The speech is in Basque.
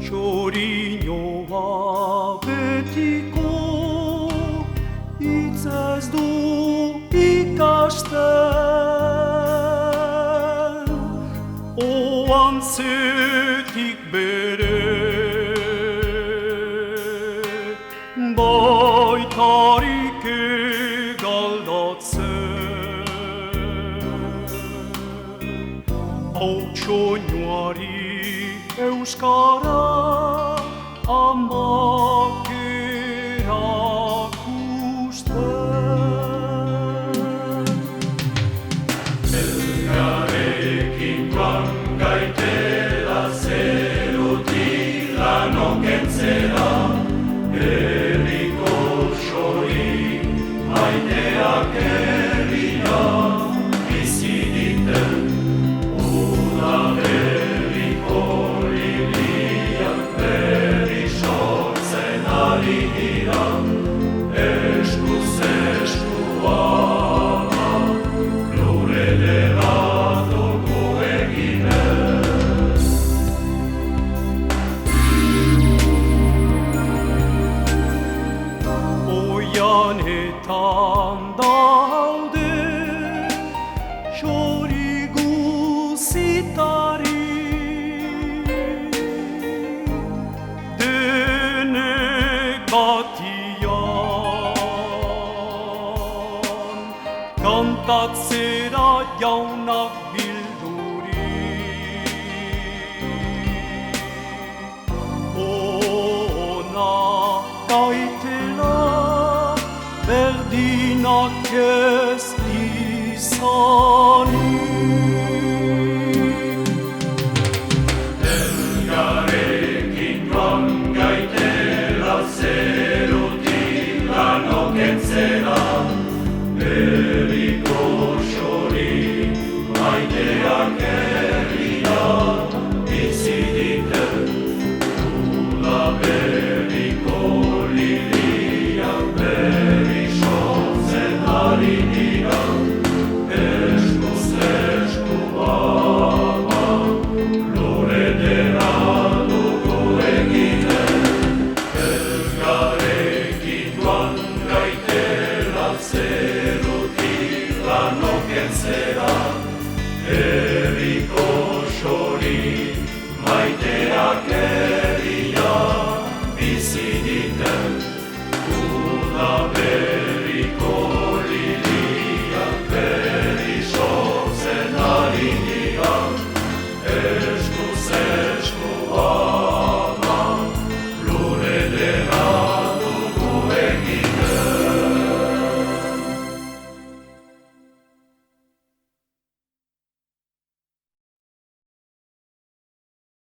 Txorinoa betiko hitz ez du ikasten, oan zetik bere baitarik egaldatzen. Hautsoinuari euskara amak erakusten. Elkarrekin joan gaitela zerutik lanok entzera, herriko sori maiteak herria bizi diten udaberriko liliak berri sortzen ari dira, eskuz eskua lurrera dugu eginez. Oianetan daude txori guzitari, denek batian kantatzera jaunak bilduri. Ona gaitela berdinak ez izanik. Elkarrekin joan gaitela zerutik lanok entzera, herriko sori maiteak herria bizi diten udaberriko liliak berri sortzen ari dira, eskuz eskua lurrera dugu eginez. Elkarrekin joan gaitela zerutik lanok entzera, herriko sori maiteak